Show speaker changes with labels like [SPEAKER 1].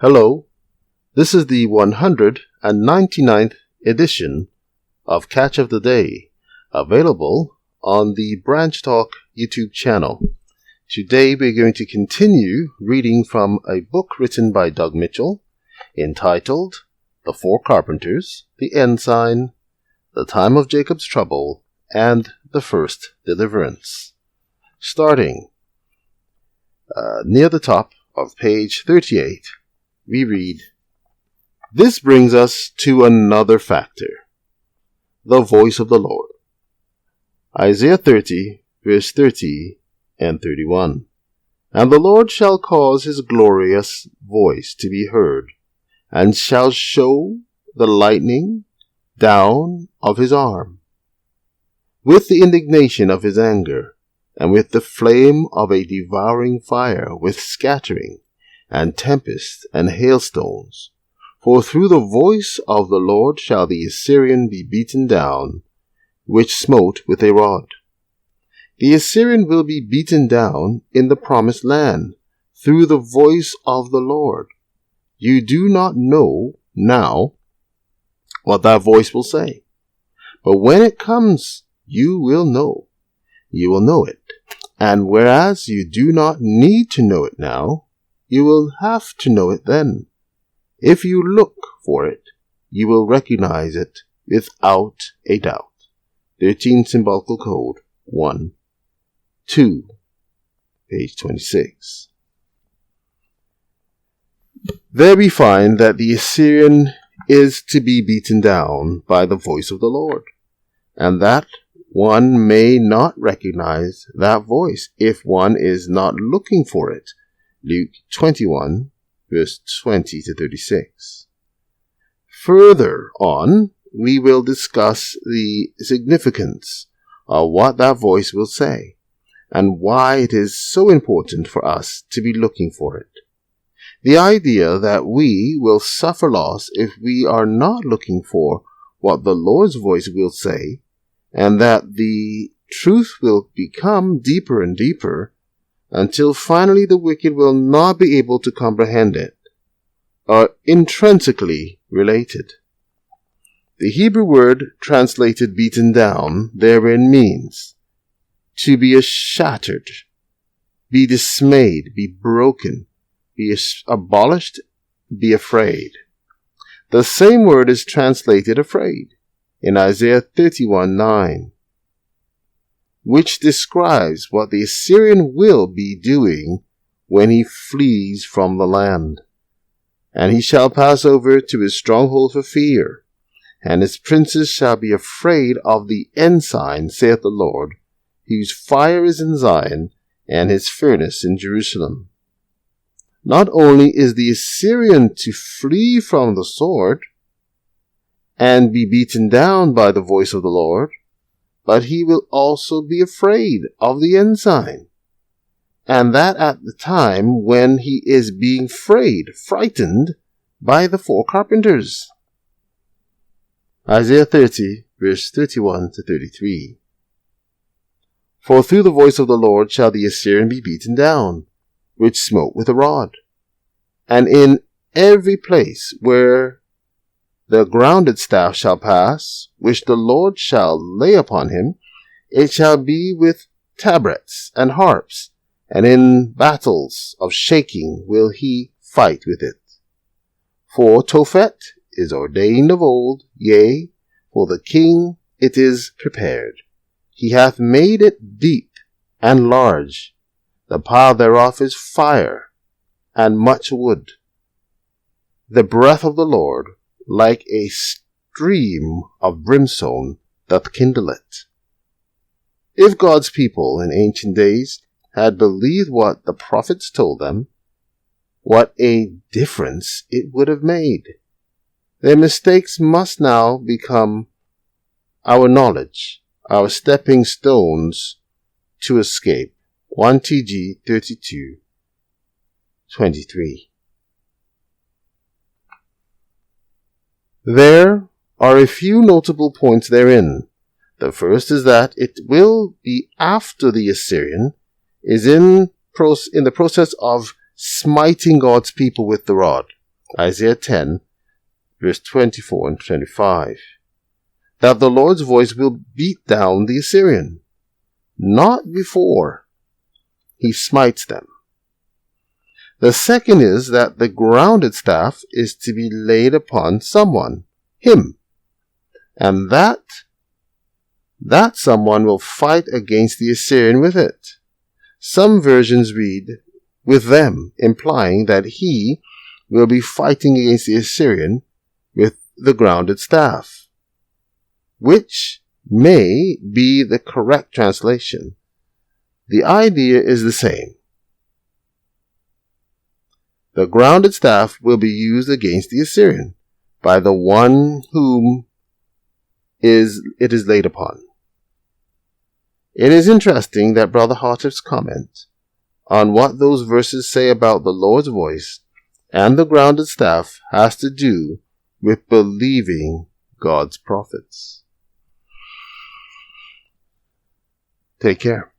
[SPEAKER 1] Hello, this is the 199th edition of Catch of the Day, available on the Branch Talk YouTube channel. Today we're going to continue reading from a book written by Doug Mitchell entitled The Four Carpenters, the Ensign, The Time of Jacob's Trouble, and the First Deliverance. Starting near the top of page 38, we read, "This brings us to another factor, the voice of the Lord." Isaiah 30, verse 30 and 31. "And the Lord shall cause his glorious voice to be heard, and shall show the lightning down of his arm, with the indignation of his anger, and with the flame of a devouring fire, with scattering, and tempest, and hailstones. For through the voice of the Lord shall the Assyrian be beaten down, which smote with a rod." The Assyrian will be beaten down in the promised land, through the voice of the Lord. You do not know now what that voice will say, but when it comes, you will know. You will know it. And whereas you do not need to know it now, you will have to know it then. If you look for it, you will recognize it without a doubt. 13 Symbolical Code 1, 2, page 26. There we find that the Assyrian is to be beaten down by the voice of the Lord, and that one may not recognize that voice if one is not looking for it. Luke 21, verse 20 to 36. Further on, we will discuss the significance of what that voice will say, and why it is so important for us to be looking for it. The idea that we will suffer loss if we are not looking for what the Lord's voice will say, and that the truth will become deeper and deeper until finally the wicked will not be able to comprehend it, are intrinsically related. The Hebrew word translated beaten down therein means to be shattered, be dismayed, be broken, be abolished, be afraid. The same word is translated afraid in Isaiah 31:9, which describes what the Assyrian will be doing when he flees from the land. "And he shall pass over to his stronghold for fear, and his princes shall be afraid of the Ensign, saith the Lord, whose fire is in Zion, and his furnace in Jerusalem." Not only is the Assyrian to flee from the sword and be beaten down by the voice of the Lord, but he will also be afraid of the Ensign, and that at the time when he is being frightened by the four carpenters. Isaiah 30, verse 31 to 33. "For through the voice of the Lord shall the Assyrian be beaten down, which smote with a rod. And in every place where the grounded staff shall pass, which the Lord shall lay upon him, it shall be with tabrets and harps, and in battles of shaking will he fight with it. For Tophet is ordained of old, yea, for the king it is prepared. He hath made it deep and large. The pile thereof is fire and much wood. The breath of the Lord, like a stream of brimstone, doth kindle it." If God's people in ancient days had believed what the prophets told them, what a difference it would have made. Their mistakes must now become our knowledge, our stepping stones to escape. 1 TG 32:23. There are a few notable points therein. The first is that it will be after the Assyrian is in the process of smiting God's people with the rod. Isaiah 10, verse 24 and 25. That the Lord's voice will beat down the Assyrian, not before he smites them. The second is that the grounded staff is to be laid upon someone, him, and that someone will fight against the Assyrian with it. Some versions read, with them, implying that he will be fighting against the Assyrian with the grounded staff, which may be the correct translation. The idea is the same. The grounded staff will be used against the Assyrian by the one whom it is laid upon. It is interesting that Brother Hartiff's comment on what those verses say about the Lord's voice and the grounded staff has to do with believing God's prophets. Take care.